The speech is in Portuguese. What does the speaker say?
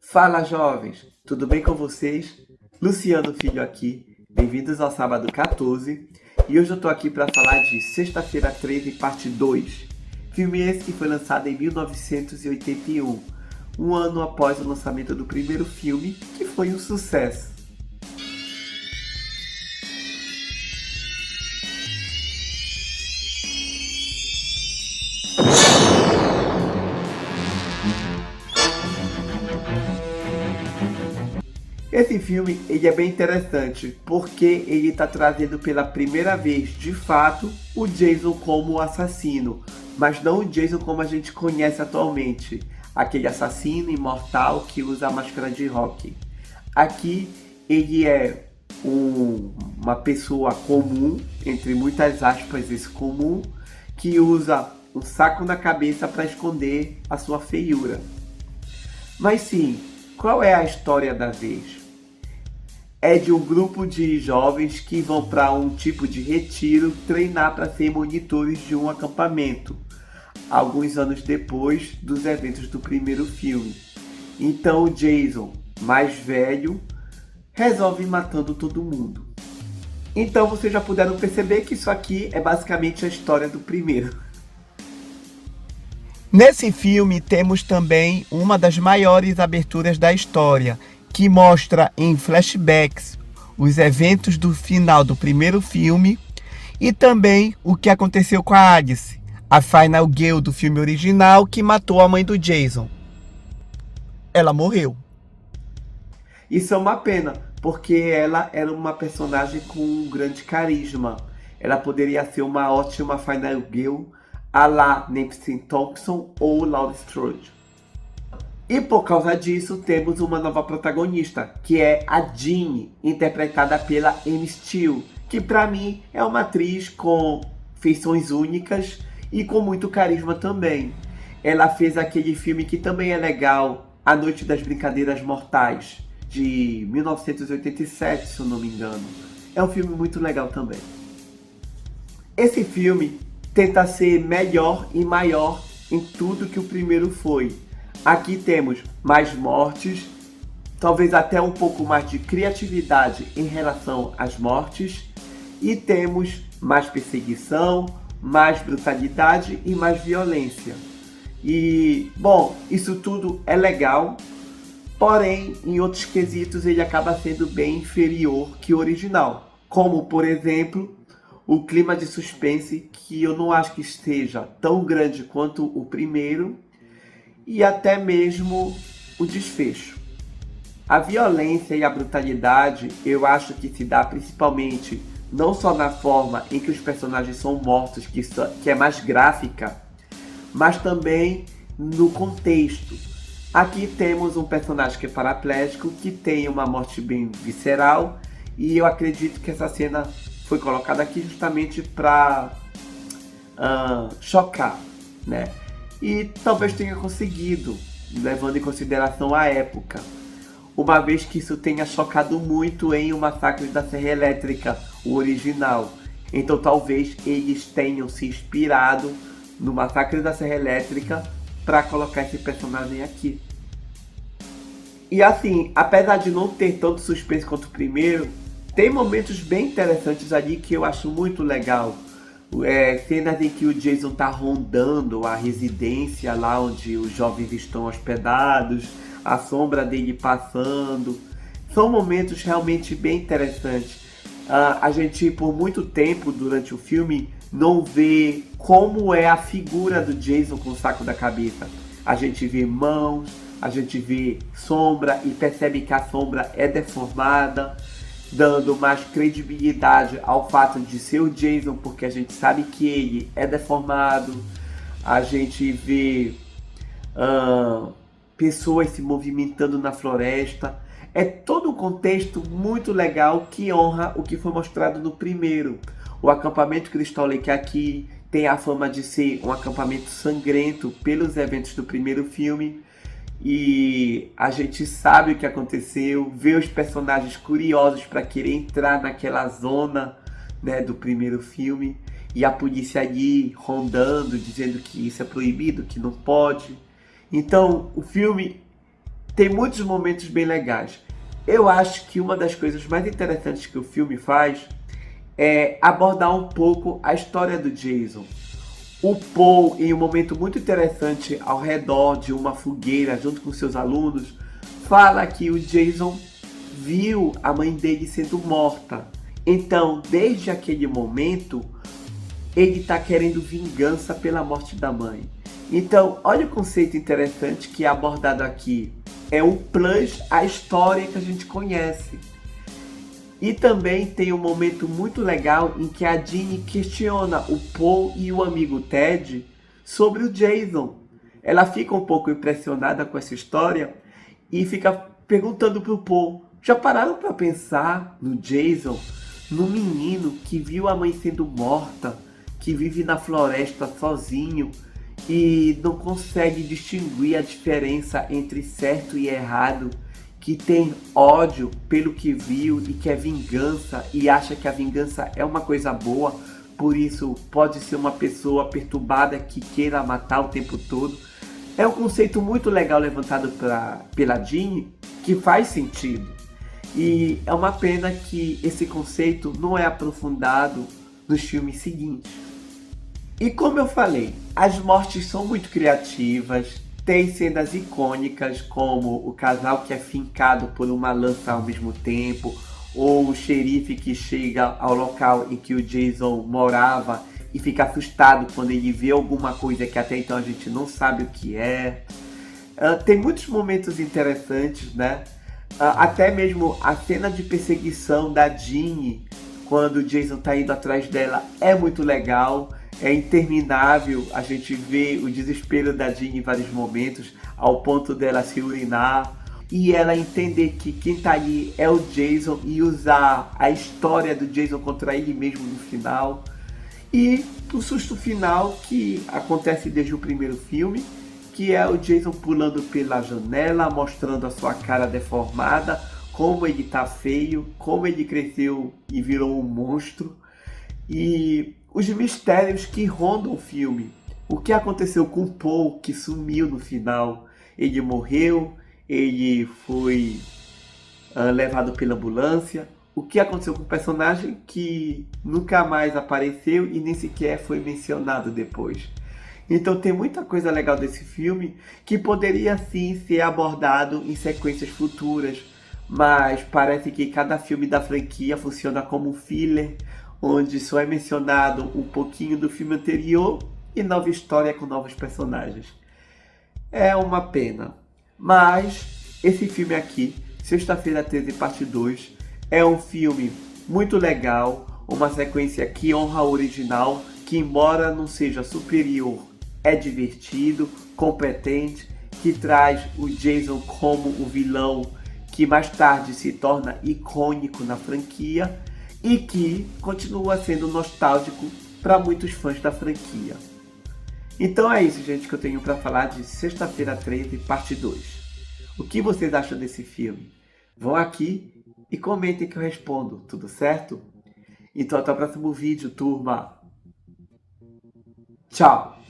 Fala, jovens! Tudo bem com vocês? Luciano Filho aqui. Bem-vindos ao sábado 14. E hoje eu tô aqui para falar de Sexta-feira 13, parte 2. Filme esse que foi lançado em 1981, um ano após o lançamento do primeiro filme, que foi um sucesso. Esse filme ele é bem interessante porque ele está trazendo pela primeira vez, de fato, o Jason como assassino, mas não o Jason como a gente conhece atualmente, aquele assassino imortal que usa a máscara de rock. Aqui ele é uma pessoa comum, entre muitas aspas, esse comum, que usa um saco na cabeça para esconder a sua feiura. Mas sim, qual é a história da vez? É de um grupo de jovens que vão para um tipo de retiro treinar para ser monitores de um acampamento, alguns anos depois dos eventos do primeiro filme. Então o Jason, mais velho, resolve ir matando todo mundo. Então vocês já puderam perceber que isso aqui é basicamente a história do primeiro. Nesse filme temos também uma das maiores aberturas da história, que mostra em flashbacks os eventos do final do primeiro filme e também o que aconteceu com a Alice, a Final Girl do filme original que matou a mãe do Jason. Ela morreu. Isso é uma pena, porque ela era uma personagem com um grande carisma. Ela poderia ser uma ótima Final Girl a la Nancy Thompson ou Laurie Strode. E por causa disso, temos uma nova protagonista, que é a Jean, interpretada pela Amy Steele, que para mim é uma atriz com feições únicas e com muito carisma também. Ela fez aquele filme que também é legal, A Noite das Brincadeiras Mortais, de 1987, se eu não me engano. É um filme muito legal também. Esse filme tenta ser melhor e maior em tudo que o primeiro foi. Aqui temos mais mortes, talvez até um pouco mais de criatividade em relação às mortes, e temos mais perseguição, mais brutalidade e mais violência. E, bom, isso tudo é legal, porém, em outros quesitos ele acaba sendo bem inferior que o original, como, por exemplo, o clima de suspense, que eu não acho que esteja tão grande quanto o primeiro, e até mesmo o desfecho. A violência e a brutalidade eu acho que se dá principalmente não só na forma em que os personagens são mortos, que é mais gráfica, mas também no contexto. Aqui temos um personagem que é paraplégico, que tem uma morte bem visceral, e eu acredito que essa cena foi colocada aqui justamente para chocar, né? E talvez tenha conseguido, levando em consideração a época, uma vez que isso tenha chocado muito em O Massacre da Serra Elétrica, o original. Então talvez eles tenham se inspirado no Massacre da Serra Elétrica para colocar esse personagem aqui. E assim, apesar de não ter tanto suspense quanto o primeiro, tem momentos bem interessantes ali que eu acho muito legal. Cenas em que o Jason tá rondando a residência lá onde os jovens estão hospedados, a sombra dele passando. São momentos realmente bem interessantes. A gente, por muito tempo durante o filme, não vê como é a figura do Jason com o saco da cabeça. A gente vê mãos, a gente vê sombra e percebe que a sombra é deformada, dando mais credibilidade ao fato de ser o Jason, porque a gente sabe que ele é deformado. A gente vê pessoas se movimentando na floresta. É todo um contexto muito legal que honra o que foi mostrado no primeiro. O acampamento Crystal Lake aqui tem a fama de ser um acampamento sangrento pelos eventos do primeiro filme. E a gente sabe o que aconteceu, vê os personagens curiosos para querer entrar naquela zona, né, do primeiro filme, e a polícia ali rondando, dizendo que isso é proibido, que não pode. Então o filme Tem muitos momentos bem legais. Eu acho que uma das coisas mais interessantes que o filme faz é abordar um pouco a história do Jason. O Paul, em um momento muito interessante, ao redor de uma fogueira, junto com seus alunos, fala que o Jason viu a mãe dele sendo morta. Então, desde aquele momento, ele está querendo vingança pela morte da mãe. Então, olha o conceito interessante que é abordado aqui. É o plus à história que a gente conhece. E também tem um momento muito legal em que a Ginny questiona o Paul e o amigo Ted sobre o Jason. Ela fica um pouco impressionada com essa história e fica perguntando para o Paul: já pararam para pensar no Jason? No menino que viu a mãe sendo morta, que vive na floresta sozinho e não consegue distinguir a diferença entre certo e errado, que tem ódio pelo que viu e quer vingança e acha que a vingança é uma coisa boa, por isso pode ser uma pessoa perturbada que queira matar o tempo todo. É um conceito muito legal levantado pela Ginny, que faz sentido. E é uma pena que esse conceito não é aprofundado nos filmes seguintes. E como eu falei, as mortes são muito criativas, tem cenas icônicas como o casal que é fincado por uma lança ao mesmo tempo, ou o xerife que chega ao local em que o Jason morava e fica assustado quando ele vê alguma coisa que até então a gente não sabe o que é. Tem muitos momentos interessantes, né? Até mesmo a cena de perseguição da Ginny, quando o Jason tá indo atrás dela, é muito legal. É interminável, a gente vê o desespero da Ginny em vários momentos, ao ponto dela se urinar. E ela entender que quem tá ali é o Jason e usar a história do Jason contra ele mesmo no final. E o susto final que acontece desde o primeiro filme, que é o Jason pulando pela janela, mostrando a sua cara deformada, como ele tá feio, como ele cresceu e virou um monstro. E os mistérios que rondam o filme. O que aconteceu com o Paul, que sumiu no final? Ele morreu? Ele foi levado pela ambulância? O que aconteceu com o personagem que nunca mais apareceu e nem sequer foi mencionado depois? Então tem muita coisa legal desse filme que poderia sim ser abordado em sequências futuras, mas parece que cada filme da franquia funciona como um filler, onde só é mencionado um pouquinho do filme anterior e nova história com novos personagens. É uma pena, mas esse filme aqui, Sexta-feira 13, parte 2, é um filme muito legal, uma sequência que honra o original, que embora não seja superior, é divertido, competente, que traz o Jason como o vilão que mais tarde se torna icônico na franquia e que continua sendo nostálgico para muitos fãs da franquia. Então é isso, gente, que eu tenho para falar de Sexta-feira 13, parte 2. O que vocês acham desse filme? Vão aqui e comentem que eu respondo, tudo certo? Então até o próximo vídeo, turma. Tchau!